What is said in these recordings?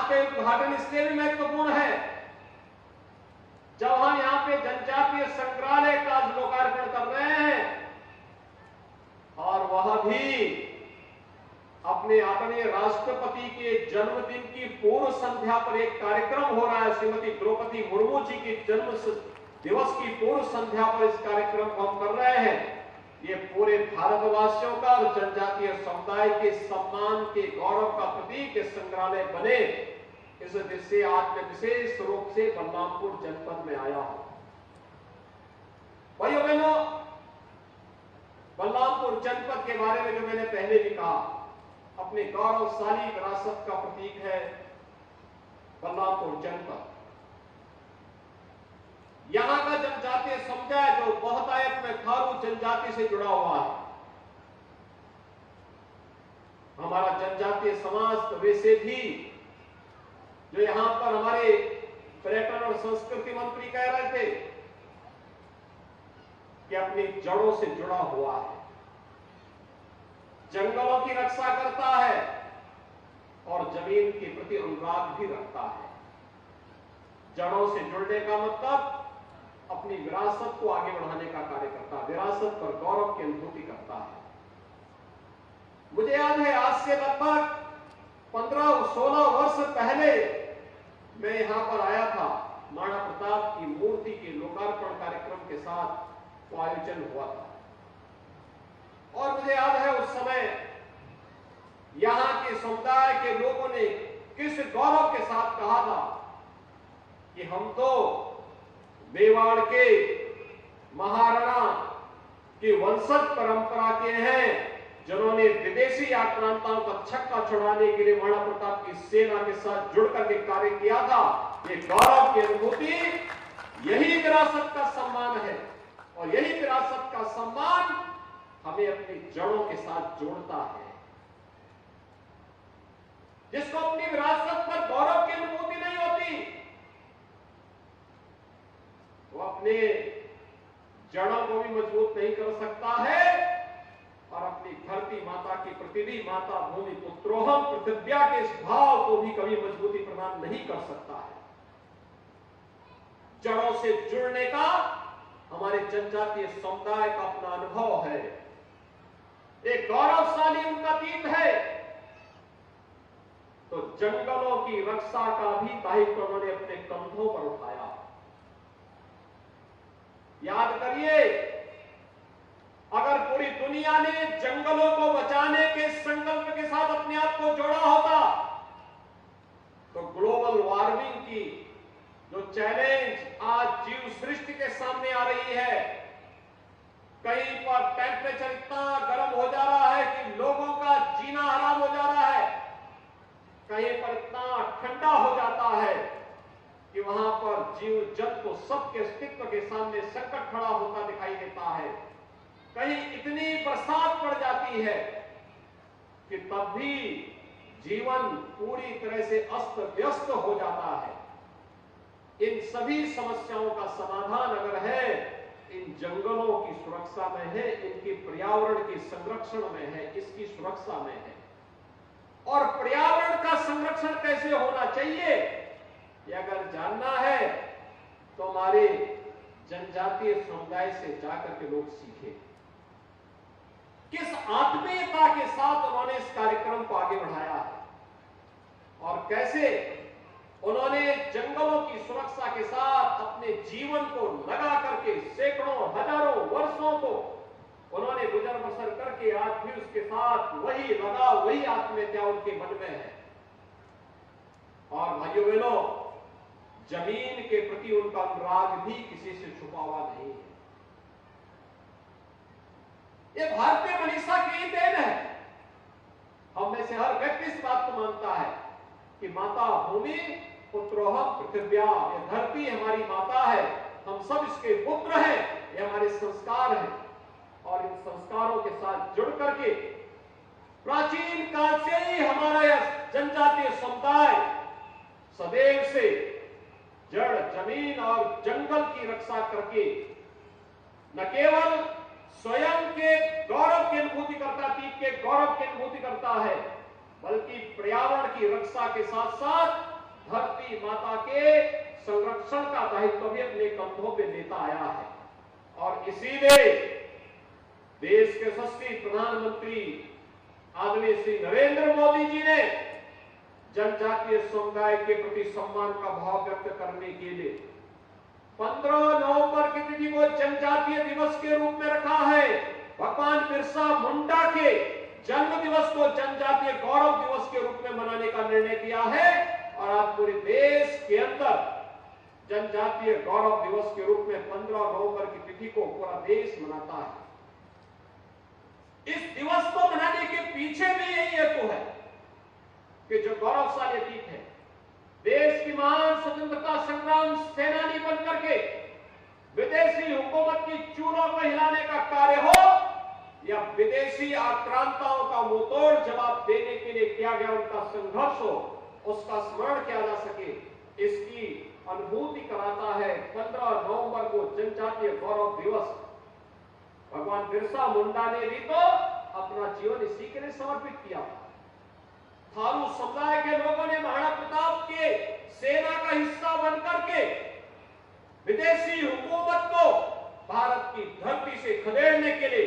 आज का उद्घाटन इसलिए भी महत्वपूर्ण है, जब हम यहां पे जनजातीय संग्रहालय का लोकार्पण कर रहे हैं और वह भी अपने आदरणीय राष्ट्रपति के जन्मदिन की पूर्व संध्या पर एक कार्यक्रम हो रहा है। श्रीमती द्रौपदी मुर्मू जी के जन्म दिवस की पूर्व संध्या पर इस कार्यक्रम को हम कर रहे हैं। ये पूरे भारतवासियों का और जनजातीय समुदाय के सम्मान के गौरव का प्रतीक संग्रहालय बने, इस दृष्टि आज मैं विशेष रूप से बलरामपुर जनपद में आया हूं। भाइयों बहनों, बलरामपुर जनपद के बारे में जो मैंने पहले भी कहा, अपने गौरवशाली विरासत का प्रतीक है बलरामपुर जनपद। यहां का जनजातीय समुदाय जो बहुतायत में थारू जनजाति से जुड़ा हुआ है, हमारा जनजातीय समाज तो वैसे भी, जो यहां पर हमारे पर्यटन और संस्कृति मंत्री कह रहे थे कि अपनी जड़ों से जुड़ा हुआ है, जंगलों की रक्षा करता है और जमीन के प्रति अनुराग भी रखता है। जड़ों से जुड़ने का मतलब अपनी विरासत को आगे बढ़ाने का कार्य करता है, विरासत पर गौरव की अनुभूति करता है। मुझे याद है आज से लगभग 15-16 वर्ष पहले मैं यहां पर आया था। महाराणा प्रताप की मूर्ति के लोकार्पण कार्यक्रम के साथ वो आयोजन हुआ था और मुझे याद है उस समय यहां के समुदाय के लोगों ने किस गौरव के साथ कहा था कि हम तो मेवाड़ के महाराणा की वंशज परंपरा के हैं, जिन्होंने विदेशी आक्रांताओं का छक्का छुड़ाने के लिए महाराणा प्रताप की सेना के साथ जुड़कर के कार्य किया था। ये गौरव की अनुभूति, यही विरासत का सम्मान है और यही विरासत का सम्मान हमें अपनी जड़ों के साथ जोड़ता है। जिसको अपनी विरासत पर गौरव की अनुभूति नहीं होती, वो अपने जड़ों को भी मजबूत नहीं कर सकता है और अपनी धरती माता की प्रतिनिधि माता भूमि पुत्रोहम पृथिव्या के इस भाव को भी कभी मजबूती प्रदान नहीं कर सकता है। जड़ों से जुड़ने का हमारे जनजातीय समुदाय का अपना अनुभव है, एक गौरवशाली उनका अतीत है। तो जंगलों की रक्षा का भी दायित्व उन्होंने अपने कंधों पर उठाया। याद करिए, अगर पूरी दुनिया ने जंगलों को बचाने के संकल्प के साथ अपने आप को जोड़ा होता तो ग्लोबल वार्मिंग की जो चैलेंज आज जीव सृष्टि के सामने आ रही है, कहीं पर टेम्परेचर इतना गर्म हो जा रहा है कि लोगों का जीना हराम हो जा रहा है, कहीं पर इतना ठंडा हो जाता है कि वहां पर जीव जंतु सबके अस्तित्व के सामने संकट खड़ा होता दिखाई देता है। कहीं इतनी बरसात पड़ जाती है कि तब भी जीवन पूरी तरह से अस्त व्यस्त हो जाता है। इन सभी समस्याओं का समाधान अगर है, इन जंगलों की सुरक्षा में है, इनके पर्यावरण के संरक्षण में है, इसकी सुरक्षा में है। और पर्यावरण का संरक्षण कैसे होना चाहिए, ये अगर जानना है तो हमारे जनजातीय समुदाय से जाकर के लोग सीखे। किस आत्मीयता के साथ उन्होंने इस कार्यक्रम को आगे बढ़ाया है और कैसे उन्होंने जंगलों की सुरक्षा के साथ अपने जीवन को लगा करके सैकड़ों हजारों वर्षों को उन्होंने गुजर बसर करके आज भी उसके साथ वही लगाव, वही आत्मीयता उनके मन में है। और भाइयों बहनों, जमीन के प्रति उनका अनुराग भी किसी से छुपा हुआ नहीं है। ये भारतीय मनीषा की देन है। हम में से हर व्यक्ति इस बात को मानता है कि माता भूमि पुत्रोहम पृथिव्या, ये धरती हमारी माता है, हम सब इसके पुत्र हैं, ये हमारे संस्कार हैं। और इन संस्कारों के साथ जुड़ करके प्राचीन काल से ही हमारा यह जनजातीय समुदाय सदैव से जड़, जमीन और जंगल की रक्षा करके न केवल स्वयं के गौरव की अनुभूति करता, अतीत के गौरव की अनुभूति करता है, बल्कि पर्यावरण की रक्षा के साथ साथ धरती माता के संरक्षण का दायित्व भी अपने कंधों पे लेता आया है। और इसीलिए देश के यशस्वी प्रधानमंत्री आदरणीय श्री नरेंद्र मोदी जी ने जनजातीय समुदाय के प्रति सम्मान का भाव व्यक्त करने के लिए 15 नवंबर की तिथि को जनजातीय दिवस के रूप में रखा है। भगवान बिरसा मुंडा के जन्म दिवस को जनजातीय गौरव दिवस के रूप में मनाने का निर्णय किया है और आज पूरे देश के अंदर जनजातीय गौरव दिवस के रूप में 15 नवंबर की तिथि को पूरा देश मनाता है। इस दिवस को मनाने के पीछे भी यही हेतु है कि जो गौरवशाली अतीत है, देश की महान स्वतंत्रता संग्राम सेनानी बनकर के विदेशी हुकूमत की चूड़ों को हिलाने का कार्य हो या विदेशी आक्रांताओं का मुंहतोड़ जवाब देने के लिए किया गया उनका संघर्ष हो, उसका स्मरण किया जा सके, इसकी अनुभूति कराता है 15 नवंबर को जनजातीय गौरव दिवस। भगवान बिरसा मुंडा ने भी तो अपना जीवन इसी के लिए समर्पित किया। थारू समुदाय के लोगों ने महाराणा प्रताप के सेना का हिस्सा बनकर के विदेशी हुकूमत को भारत की धरती से खदेड़ने के लिए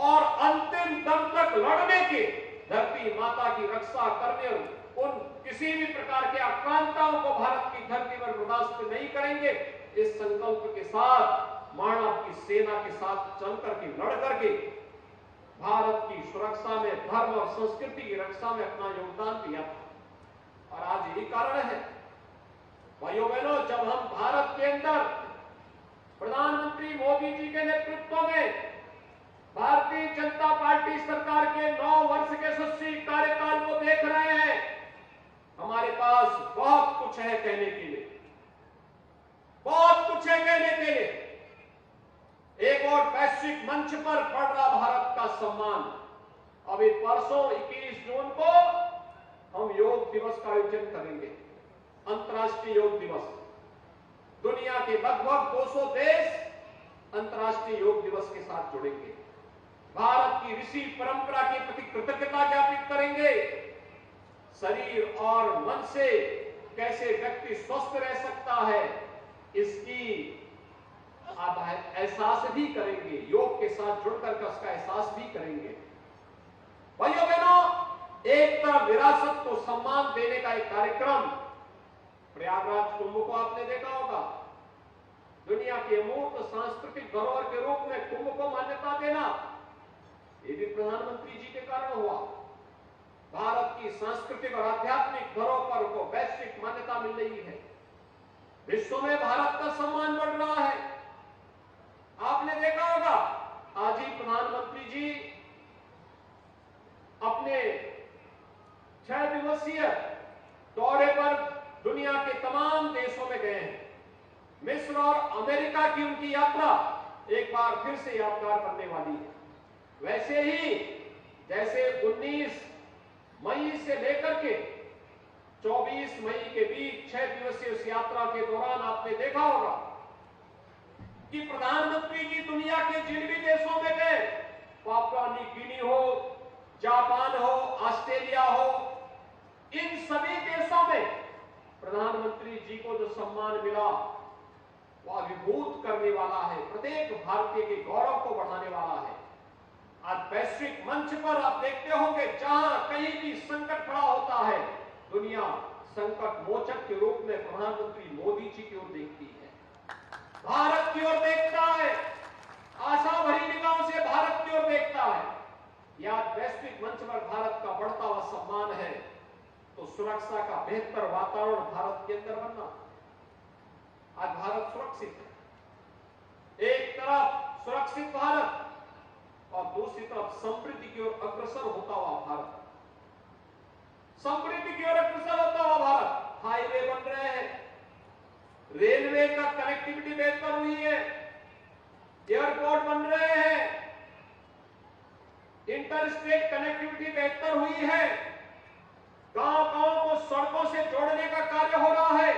और अंतिम दम तक लड़ने के, धरती माता की रक्षा करने, उन किसी भी प्रकार के आक्रांताओं को भारत की धरती पर बर्दाश्त नहीं करेंगे, इस संकल्प के साथ महाराणा की सेना के साथ चल करके लड़ करके भारत की सुरक्षा में, धर्म और संस्कृति की रक्षा में अपना योगदान दिया था। और आज यही कारण है भाइयों बहनों, जब हम भारत के अंदर प्रधानमंत्री मोदी जी के नेतृत्व में भारतीय जनता पार्टी सरकार के 9 वर्ष के यशस्वी कार्यकाल को देख रहे हैं, हमारे पास बहुत कुछ है कहने के लिए, बहुत कुछ है कहने के लिए। एक और वैश्विक मंच पर बढ़ रहा भारत का सम्मान। अभी परसों 21 जून को हम योग दिवस का आयोजन करेंगे, अंतर्राष्ट्रीय योग दिवस। दुनिया के लगभग 200 देश अंतर्राष्ट्रीय योग दिवस के साथ जुड़ेंगे। भारत की ऋषि परंपरा के प्रति कृतज्ञता ज्ञापित करेंगे। शरीर और मन से कैसे व्यक्ति स्वस्थ रह सकता है, इसकी आप एहसास भी करेंगे, योग के साथ जुड़कर उसका एहसास भी करेंगे। भाइयों बहनों, एक तरफ विरासत को सम्मान देने का एक कार्यक्रम, प्रयागराज कुंभ को आपने देखा होगा, दुनिया के अमूर्त सांस्कृतिक धरोहर के रूप में कुंभ को मान्यता देना, ये भी प्रधानमंत्री जी के कारण हुआ। भारत की सांस्कृतिक और आध्यात्मिक धरोहर को वैश्विक मान्यता मिल रही है, विश्व में भारत का सम्मान बढ़ रहा है। आपने देखा होगा आज ही प्रधानमंत्री जी अपने 6 दिवसीय दौरे पर दुनिया के तमाम देशों में गए हैं। मिस्र और अमेरिका की उनकी यात्रा एक बार फिर से यादगार करने वाली है। वैसे ही जैसे 19 मई से लेकर के 24 मई के बीच 6 दिवसीय इस यात्रा के दौरान आपने देखा होगा कि प्रधानमंत्री जी दुनिया के जिन भी देशों में गए, पापुआ न्यू गिनी हो, जापान हो, ऑस्ट्रेलिया हो, इन सभी देशों में प्रधानमंत्री जी को जो सम्मान मिला वो अभिभूत करने वाला है, प्रत्येक भारतीय के गौरव को बढ़ाने वाला है। आज वैश्विक मंच पर आप देखते होंगे जहां कहीं भी संकट खड़ा होता है, दुनिया संकट मोचक के रूप में प्रधानमंत्री मोदी जी की ओर देखती है, भारत की ओर देखता है, आशा भरी निगाहों से भारत की ओर देखता है। यह वैश्विक मंच पर भारत का बढ़ता हुआ सम्मान है, तो सुरक्षा का बेहतर वातावरण भारत के अंदर बनना। आज भारत सुरक्षित है, एक तरफ सुरक्षित भारत और दूसरी तरफ समृद्धि की ओर अग्रसर होता हुआ भारत, समृद्धि की ओर अग्रसर होता हुआ भारत। हाईवे बन रहे हैं, रेलवे का कनेक्टिविटी बेहतर हुई है, एयरपोर्ट बन रहे हैं, इंटर स्टेट कनेक्टिविटी बेहतर हुई है, गांव-गांव को सड़कों से जोड़ने का कार्य हो रहा है,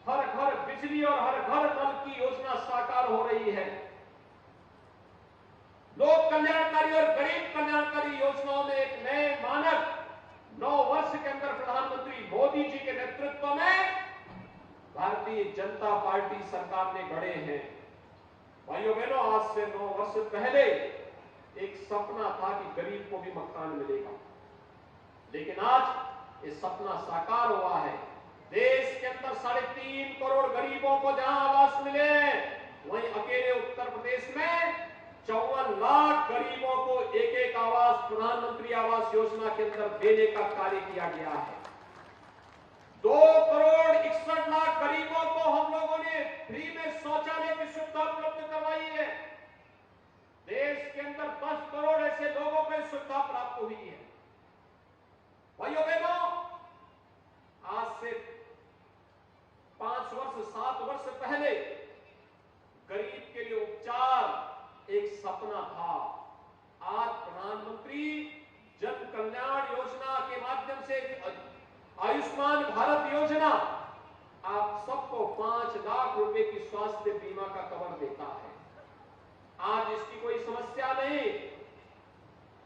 हर घर बिजली और हर घर नल की योजना साकार हो रही है। लोक कल्याणकारी और गरीब कल्याणकारी योजनाओं में एक नए मानक 9 वर्ष के अंदर प्रधानमंत्री मोदी जी के नेतृत्व में भारतीय जनता पार्टी सरकार ने गढ़े हैं। भाइयों बहनों, आज से 9 वर्ष पहले एक सपना था कि गरीब को भी मकान मिलेगा, लेकिन आज ये सपना साकार हुआ है। देश के अंदर 3.5 करोड़ गरीबों को जहां आवास मिले, वहीं अकेले उत्तर प्रदेश में 54 लाख गरीबों को एक आवास प्रधानमंत्री आवास योजना के अंदर देने का कार्य किया गया है। 2 करोड़ 61 लाख गरीबों को हम लोगों ने फ्री में शौचालय की सुविधा उपलब्ध करवाई है। देश के अंदर 10 करोड़ ऐसे लोगों को सुविधा प्राप्त हुई है। भाइयों बहनों, आज से 5 वर्ष 7 वर्ष पहले गरीब के लिए उपचार एक सपना था। आज प्रधानमंत्री जन कल्याण योजना के माध्यम से आयुष्मान भारत योजना आप सबको 5 लाख रुपए की स्वास्थ्य बीमा का कवर देता है। आज इसकी कोई समस्या नहीं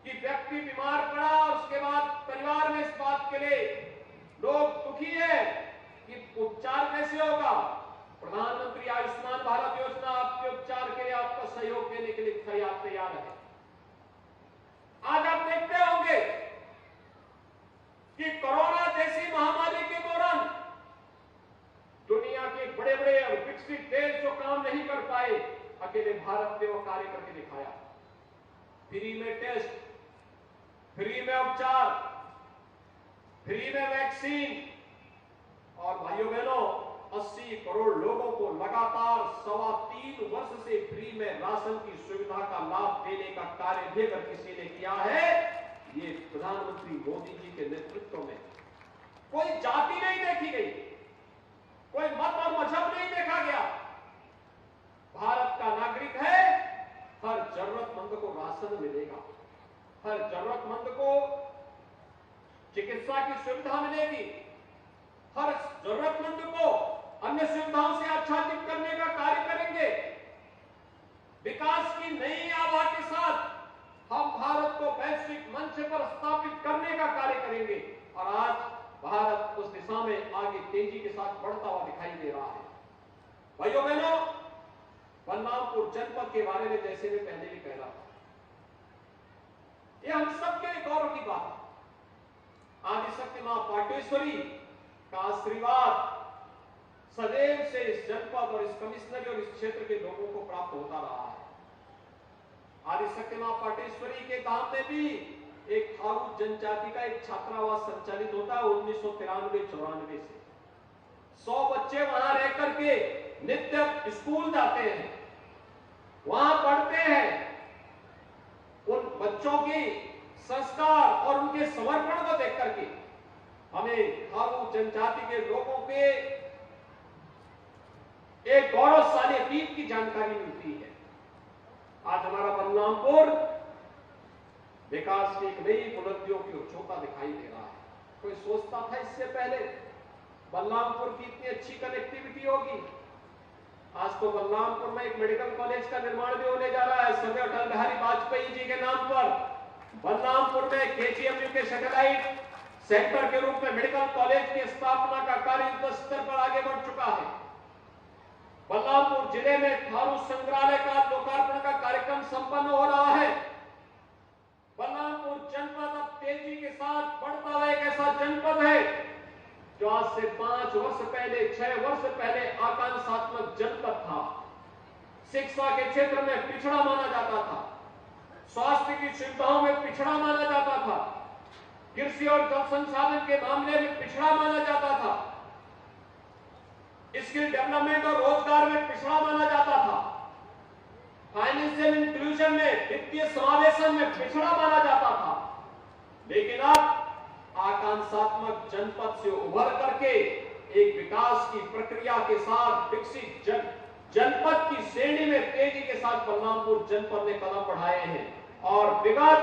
कि व्यक्ति बीमार पड़ा और उसके बाद परिवार में इस बात के लिए लोग दुखी है कि उपचार कैसे होगा। प्रधानमंत्री आयुष्मान भारत योजना आपके उपचार के लिए आपका सहयोग देने के लिए तैयार है। आज आप देखते होंगे कि कोरोना जैसी महामारी के दौरान दुनिया के बड़े बड़े और विकसित देश जो काम नहीं कर पाए, अकेले भारत ने वो कार्य करके दिखाया। फ्री में टेस्ट, फ्री में उपचार, फ्री में वैक्सीन, और भाइयों बहनों 80 करोड़ लोगों को लगातार 3.25 वर्ष से फ्री में राशन की सुविधा का लाभ देने का कार्य भी अगर किसी ने किया है, ये प्रधानमंत्री मोदी जी के नेतृत्व में। कोई जाति नहीं देखी गई, कोई मत और मजहब नहीं देखा गया। भारत का नागरिक है, हर जरूरतमंद को राशन मिलेगा, हर जरूरतमंद को चिकित्सा की सुविधा मिलेगी, हर जरूरतमंद को अन्य सुविधाओं से आच्छादित करने का कार्य करेंगे। विकास की नई आभा के साथ हम भारत को वैश्विक मंच पर स्थापित करने का कार्य करेंगे, और आज भारत उस दिशा में आगे तेजी के साथ बढ़ता हुआ दिखाई दे रहा है। भाइयों बहनों, बलरामपुर जनपद के बारे में जैसे मैं पहले भी कह रहा था, यह हम सबके लिए गौरव की बात है। आदिशक्ति मां पाटेश्वरी का आशीर्वाद सदैव से इस जनपद और इस कमिश्नरी और इस क्षेत्र के लोगों को प्राप्त होता रहा है। आदिशक्ति मां पाटेश्वरी के धाम में भी एक थारू जनजाति का एक छात्रावास संचालित होता है 1993-94 से। 100 बच्चे वहां रह करके नित्य स्कूल जाते हैं, वहां पढ़ते हैं। उन बच्चों की संस्कार और उनके समर्पण को देख करके हमें थारू जनजाति के लोगों के एक गौरवशाली अतीत की जानकारी मिलती है। आज हमारा बलरामपुर विकास की एक नई बुलंदियों की ओर छोटा दिखाई दे रहा है। कोई सोचता था इससे पहले बलरामपुर की इतनी अच्छी कनेक्टिविटी होगी? आज तो बलरामपुर में एक मेडिकल कॉलेज का निर्माण भी होने जा रहा है स्वर्गीय अटल बिहारी वाजपेयी जी के नाम पर। बलरामपुर में केजीएमयू के सैटेलाइट सेंटर के रूप में मेडिकल कॉलेज की स्थापना का कार्य युद्ध स्तर पर आगे बढ़ चुका है। बलरामपुर जिले में थारू संग्रहालय का लोकार्पण का कार्यक्रम संपन्न हो रहा है। बलरामपुर जनपद अब तेजी के साथ बढ़ता हुआ एक ऐसा जनपद है जो आज से 5 वर्ष पहले 6 वर्ष पहले आकांक्षात्मक जनपद था। शिक्षा के क्षेत्र में पिछड़ा माना जाता था, स्वास्थ्य की सुविधाओं में पिछड़ा माना जाता था, कृषि और जल संसाधन के मामले में पिछड़ा माना जाता था, स्किल डेवलपमेंट और रोजगार में पिछड़ा माना जाता था, फाइनेंशियल इंक्लूजन में वित्तीय समावेशन में पिछड़ा माना जाता था। लेकिन अब आकांक्षात्मक जनपद से उभर करके एक विकास की प्रक्रिया के साथ विकसित जनपद की श्रेणी में तेजी के साथ बलरामपुर जनपद ने कदम बढ़ाए हैं। और विगत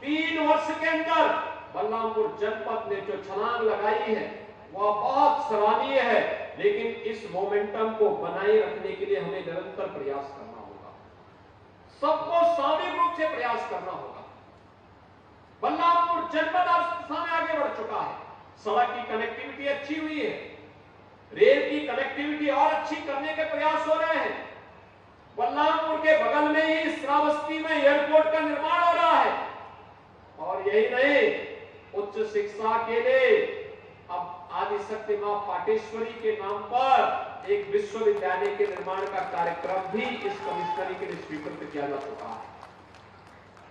3 वर्ष के अंदर बलरामपुर जनपद ने जो छलांग लगाई है वह बहुत सराहनीय है। लेकिन इस मोमेंटम को बनाए रखने के लिए हमें निरंतर प्रयास करना होगा, सबको सामूहिक रूप से प्रयास करना होगा। बलरामपुर जनपद अब दिशा में आगे बढ़ चुका है, सड़क की कनेक्टिविटी अच्छी हुई है, रेल की कनेक्टिविटी और अच्छी करने के प्रयास हो रहे हैं। बलरामपुर के बगल में ही श्रावस्ती में एयरपोर्ट का निर्माण हो रहा है। और यही नहीं, उच्च शिक्षा के लिए अब आदिशक्ति मां पाटेश्वरी के नाम पर एक विश्वविद्यालय के निर्माण का कार्यक्रम भी इस कमिश्नरी के लिए स्वीकृत किया जा चुका है।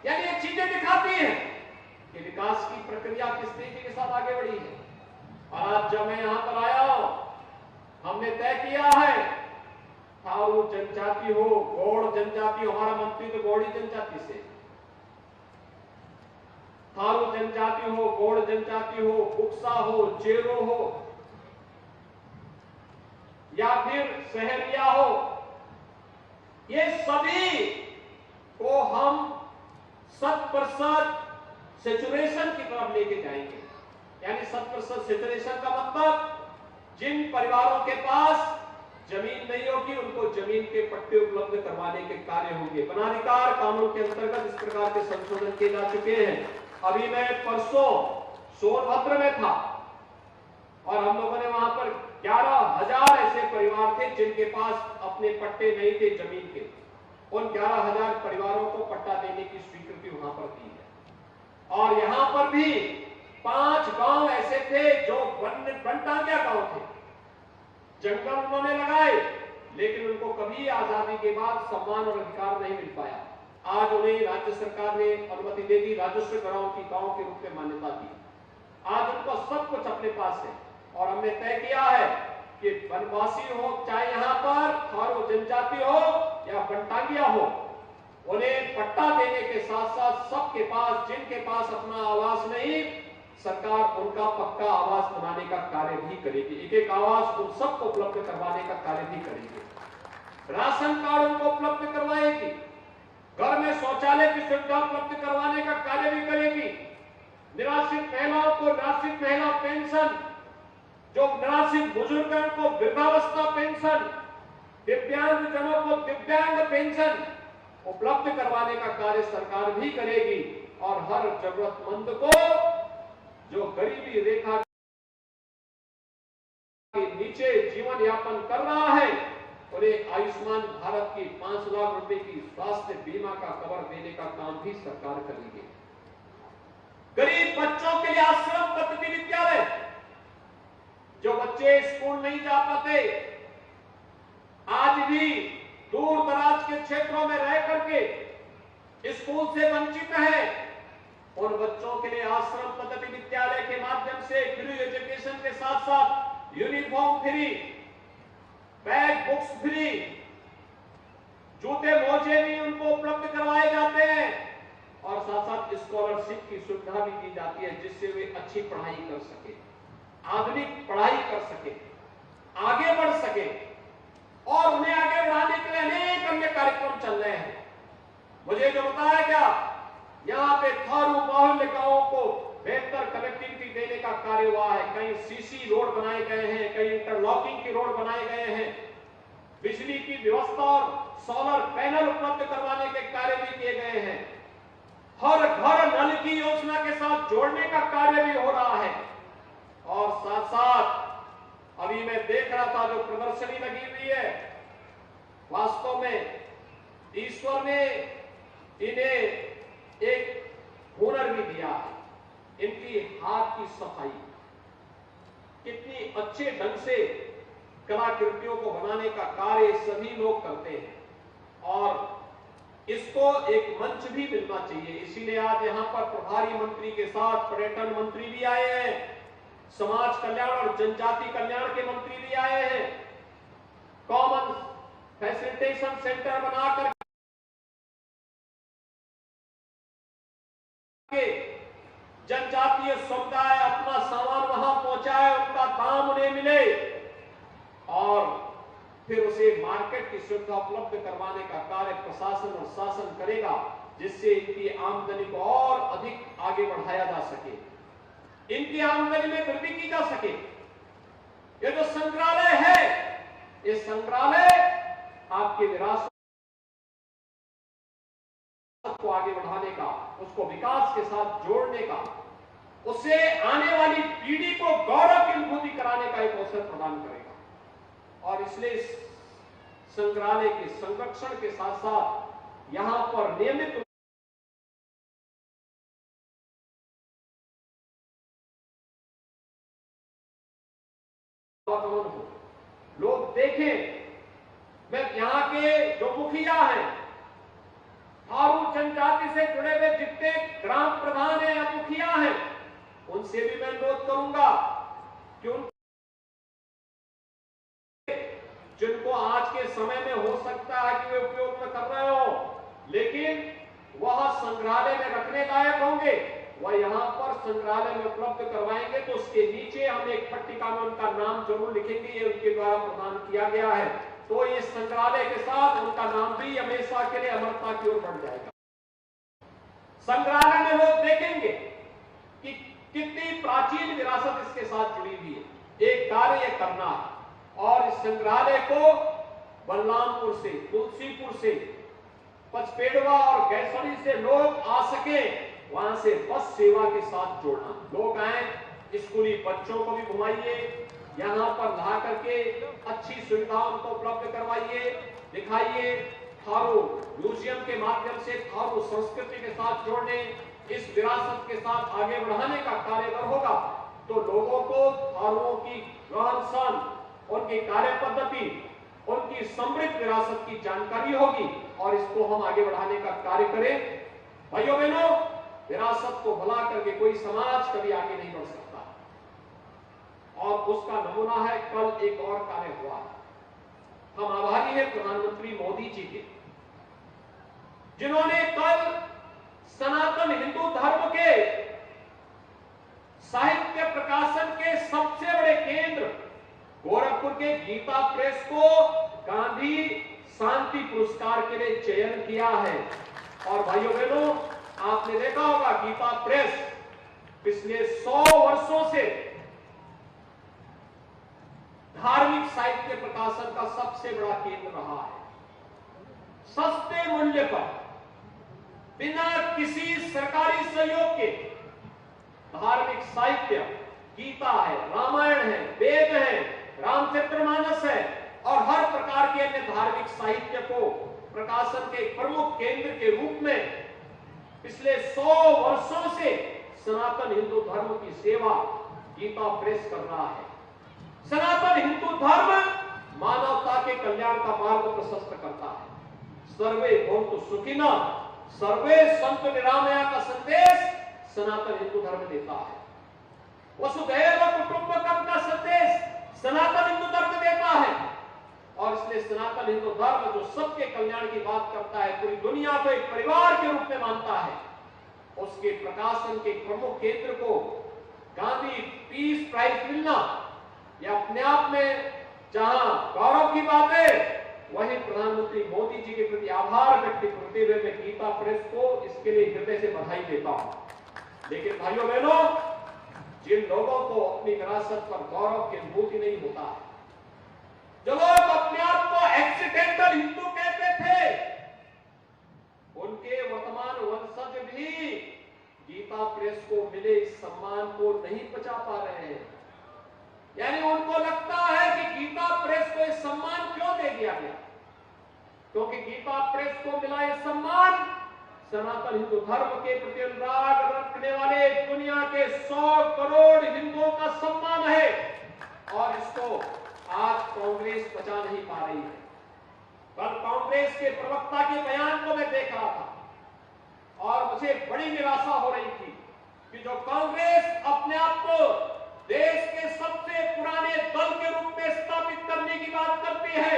यानी ये चीजें दिखाती हैं कि विकास की प्रक्रिया किस तेजी के साथ आगे बढ़ी है। और आज जब मैं यहां पर आया हूं, हमने तय किया है, थारू जनजाति हो, गौड़ जनजाति हो, हमारा मंत्री तो गौड़ी जनजाति से, थारू जनजाति हो, गौड़ जनजाति हो, बुक्सा हो, चेरो हो या फिर सहरिया हो, ये सभी को हम 100% सेचुरेशन की तरफ लेके जाएंगे। यानी 100% सेचुरेशन का मतलब जिन परिवारों के पास जमीन नहीं होगी उनको जमीन के पट्टे उपलब्ध करवाने के कार्य होंगे। वनाधिकार कानून के अंतर्गत इस प्रकार के संशोधन किए जा चुके हैं। अभी मैं परसों सोनभद्र में था और हम लोगों ने वहां पर 11,000 ऐसे परिवार थे जिनके पास अपने पट्टे नहीं थे जमीन के। उन 11,000 परिवारों को पट्टा देने की स्वीकृति वहां पर दी है। और यहां पर भी 5 गांव ऐसे थे जो वनटांगिया गांव थे। जंगल उन्होंने लगाए लेकिन उनको कभी आजादी के बाद सम्मान और अधिकार नहीं मिल पाया। आज उन्हें राज्य सरकार ने अनुमति दे दी, राजस्व कराओं की गांव के रूप में मान्यता दी। आज उनको सब कुछ अपने पास है। और हमने तय किया है कि वनवासी हो, चाहे यहाँ पर थारू जनजाति हो या वनटांगिया हो, उन्हें पट्टा देने के साथ साथ सबके पास, जिनके पास अपना आवास नहीं, सरकार उनका पक्का आवास बनाने का कार्य भी करेगी। एक एक आवास उन सबको उपलब्ध करवाने का कार्य भी करेगी। राशन कार्ड उनको उपलब्ध करवाएगी। घर में शौचालय की सुविधा उपलब्ध करवाने का कार्य भी करेगी। निराश्रित महिलाओं को निराश्रित महिला पेंशन, जो निराश्रित बुजुर्ग हैं उनको वृद्धावस्था पेंशन, दिव्यांग जनों को दिव्यांग पेंशन उपलब्ध करवाने का कार्य सरकार भी करेगी। और हर जरूरतमंद को जो गरीबी रेखा के नीचे जीवन यापन कर रहा है, उन्हें आयुष्मान भारत की 5 लाख रुपए की स्वास्थ्य बीमा का कवर देने का काम भी सरकार करेगी। गरीब बच्चों के लिए आश्रम पद्धति विद्यालय, जो बच्चे स्कूल नहीं जा पाते, आज भी दूर दराज के क्षेत्रों में रह करके स्कूल से वंचित हैं, उन बच्चों के लिए आश्रम पद्धति विद्यालय के माध्यम से फ्री एजुकेशन के साथ साथ uniform free, bag books free, जूते मोजे भी उनको उपलब्ध करवाए जाते हैं। और साथ साथ स्कॉलरशिप की सुविधा भी दी जाती है जिससे वे अच्छी पढ़ाई कर सके, आधुनिक पढ़ाई कर सके, आगे बढ़ सके। और उन्हें आगे बढ़ाने के लिए अनेक अन्य कार्यक्रम चल रहे हैं। मुझे जो बताया गया, यहाँ पे थारू बाहुल्य गांवों को बेहतर कनेक्टिविटी देने का कार्य हुआ है। कहीं सीसी रोड बनाए गए हैं, कहीं इंटरलॉकिंग की रोड बनाए गए हैं, बिजली की व्यवस्था और सोलर पैनल उपलब्ध करवाने के कार्य भी किए गए हैं। हर घर नल की योजना के साथ जोड़ने का कार्य भी हो रहा है। और साथ साथ अभी मैं देख रहा था जो प्रदर्शनी लगी हुई है, वास्तव में ईश्वर ने इन्हें एक हुनर भी दिया है। इनकी हाथ की सफाई, कितनी अच्छे ढंग से कलाकृतियों को बनाने का कार्य सभी लोग करते हैं और इसको एक मंच भी मिलना चाहिए। इसीलिए आज यहां पर प्रभारी मंत्री के साथ पर्यटन मंत्री भी आए हैं, समाज कल्याण और जनजाति कल्याण के मंत्री भी आए हैं। कॉमन फैसिलिटेशन सेंटर बनाकर जनजातीय समुदाय अपना सामान वहां पहुंचाए, उनका दाम उन्हें मिले और फिर उसे मार्केट की सुविधा उपलब्ध करवाने का कार्य प्रशासन और शासन करेगा, जिससे इनकी आमदनी को और अधिक आगे बढ़ाया जा सके, इनकी आमदनी में वृद्धि की जा सके। ये जो संग्रहालय है, ये संग्रहालय आपके विरासत को आगे बढ़ाने का, उसको विकास के साथ जोड़ने का, उससे आने वाली पीढ़ी को गौरव की अनुभूति कराने का एक अवसर प्रदान करेगा। और इसलिए संग्रहालय के संरक्षण के साथ साथ यहां पर नियमित हो, लोग देखें। मैं यहाँ के जो मुखिया हैं, थारू जनजाति से जुड़े हुए जितने ग्राम प्रधान हैं या मुखिया हैं, उनसे भी मैं अनुरोध करूंगा कि जिनको आज के समय में हो सकता है कि वे उपयोग में कर रहे हो, लेकिन वह संग्रहालय में रखने लायक होंगे, वह यहां पर संग्रहालय में उपलब्ध करवाएंगे, तो उसके नीचे हम एक पट्टिका में उनका नाम जरूर लिखेंगे, ये उनके द्वारा प्रदान किया गया है। तो इस संग्रहालय के साथ उनका नाम भी हमेशा के लिए अमरता की ओर बढ़ जाएगा। संग्रहालय में लोग देखेंगे कि कितनी प्राचीन विरासत इसके साथ जुड़ी हुई है। एक कार्य करना है और इस संग्रहालय को बलरामपुर से, तुलसीपुर से, पचपेड़वा और गैसड़ी से लोग आ सके, वहां से बस सेवा के साथ जोड़ना। लोग आए, स्कूली बच्चों को भी घुमाइए, यहाँ पर ला करके अच्छी सुविधाओं को उपलब्ध करवाइए, दिखाइए। थारू म्यूजियम के माध्यम से थारू संस्कृति के साथ जोड़ने, इस विरासत के साथ आगे बढ़ाने का कार्य होगा, तो लोगों को थारुओं की रहन सहन, उनकी कार्य पद्धति, उनकी समृद्ध विरासत की जानकारी होगी और इसको हम आगे बढ़ाने का कार्य करें। भाइयों बहनों, विरासत को भुला करके कोई समाज कभी आगे नहीं बढ़ सकता और उसका नमूना है कल एक और कार्य हुआ। हम आभारी हैं प्रधानमंत्री मोदी जी के, जिन्होंने कल सनातन हिंदू धर्म के साहित्य प्रकाशन के सबसे बड़े केंद्र गोरखपुर के गीता प्रेस को गांधी शांति पुरस्कार के लिए चयन किया है। और भाइयों बहनों, आपने देखा होगा गीता प्रेस पिछले 100 वर्षों से धार्मिक साहित्य प्रकाशन का सबसे बड़ा केंद्र रहा है। सस्ते मूल्य पर, बिना किसी सरकारी सहयोग के धार्मिक साहित्य, गीता है, रामायण है, वेद है, रामचरितमानस है और हर प्रकार के अन्य धार्मिक साहित्य को प्रकाशन के प्रमुख केंद्र के रूप में पिछले 100 वर्षों से सनातन हिंदू धर्म की सेवा गीता प्रेस कर रहा है। सनातन हिंदू धर्म मानवता के कल्याण का मार्ग प्रशस्त करता है। सर्वे भवन्तु सुखिनः, सर्वे सन्तु निरामया का संदेश सनातन हिंदू धर्म देता है। वसुधैव कुटुंबकम का संदेश सनातन हिंदू धर्म देता है और इसलिए सनातन हिंदू धर्म जो सबके कल्याण की बात करता है, पूरी दुनिया को एक परिवार के रूप में मानता है, उसके प्रकाशन के प्रमुख केंद्र को गांधी पीस प्राइज मिलना यह अपने आप में जहां गौरव की बात है, वहीं प्रधानमंत्री मोदी जी के प्रति आभार व्यक्त करते हुए मैं गीता प्रेस को इसके लिए हृदय से बधाई देता हूं। लेकिन भाइयों बहनों, जिन लोगों को अपनी विरासत पर गौरव की अनुभूति नहीं होता है, जो लोग अपने आप को एक्सीडेंटल हिंदू कहते थे, उनके वर्तमान वंशज भी गीता प्रेस को मिले इस सम्मान को नहीं पचा पा रहे हैं। यानी उनको लगता है कि गीता प्रेस को यह सम्मान क्यों दे दिया गया, क्योंकि गीता प्रेस को मिला यह सम्मान सनातन हिंदू धर्म के प्रति अनुराग रखने वाले दुनिया के 100 करोड़ हिंदुओं का सम्मान है और इसको आज कांग्रेस बचा नहीं पा रही है। कल कांग्रेस के प्रवक्ता के बयान को मैं देख रहा था और मुझे बड़ी निराशा हो रही थी कि जो कांग्रेस अपने आप को देश के सबसे पुराने दल के रूप में स्थापित करने की बात करती है,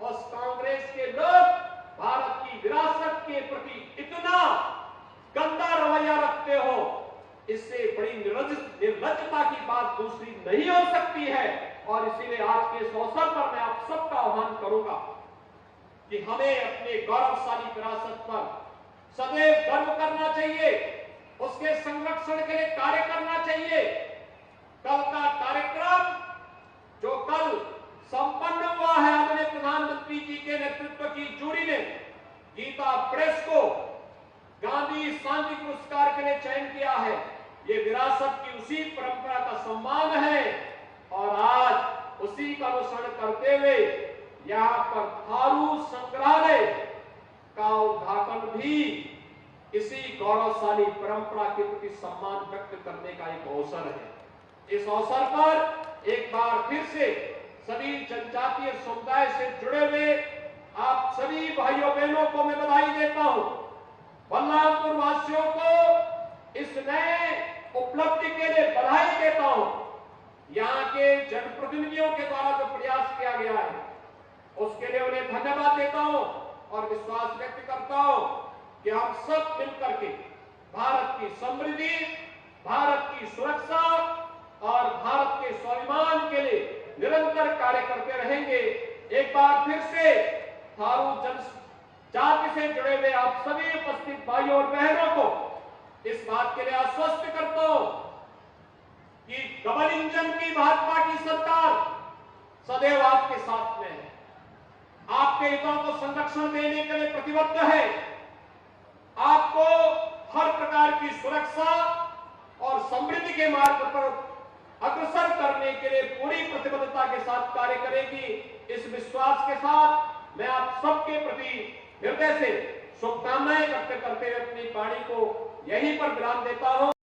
उस कांग्रेस के लोग भारत की विरासत के प्रति इतना गंदा रवैया रखते हो, इससे बड़ी निर्लज्जता की बात दूसरी नहीं हो सकती है। और इसीलिए आज के इस अवसर पर मैं आप सबका आह्वान करूंगा कि हमें अपने गौरवशाली विरासत पर सदैव गर्व करना चाहिए, उसके संरक्षण के लिए कार्य करना चाहिए। कल का कार्यक्रम जो कल संपन्न हुआ है, आदरणीय प्रधानमंत्री जी के नेतृत्व की जूरी ने गीता प्रेस को गांधी शांति पुरस्कार के लिए चयन किया है। ये विरासत की उसी परंपरा का सम्मान है और आज उसी का अनुसरण करते हुए यहाँ पर थारू संग्रहालय का उद्घाटन भी इसी गौरवशाली परंपरा के प्रति सम्मान व्यक्त करने का एक अवसर है। इस अवसर पर एक बार फिर से सभी जनजातीय समुदाय से जुड़े हुए आप सभी भाइयों बहनों को मैं बधाई देता हूं। बलरामपुर वासियों को इस नए उपलब्धि के लिए बधाई देता हूं। यहाँ के जनप्रतिनिधियों के द्वारा जो प्रयास किया गया है उसके लिए उन्हें धन्यवाद देता हूं और विश्वास व्यक्त करता हूं कि हम सब मिलकर के भारत की समृद्धि, भारत की सुरक्षा और भारत के स्वाभिमान के लिए निरंतर कार्य करते रहेंगे। एक बार फिर से थारू जनजाति से जुड़े हुए आप सभी उपस्थित भाइयों और बहनों को इस बात के लिए आश्वस्त करता हूं कि डबल इंजन की भाजपा की सरकार सदैव आपके साथ में है, आपके हितों को संरक्षण देने के लिए प्रतिबद्ध है, आपको हर प्रकार की सुरक्षा और समृद्धि के मार्ग पर अग्रसर करने के लिए पूरी प्रतिबद्धता के साथ कार्य करेगी। इस विश्वास के साथ मैं आप सबके प्रति हृदय से शुभकामनाएं व्यक्त करते हुए अपनी वाणी को यहीं पर विराम देता हूं।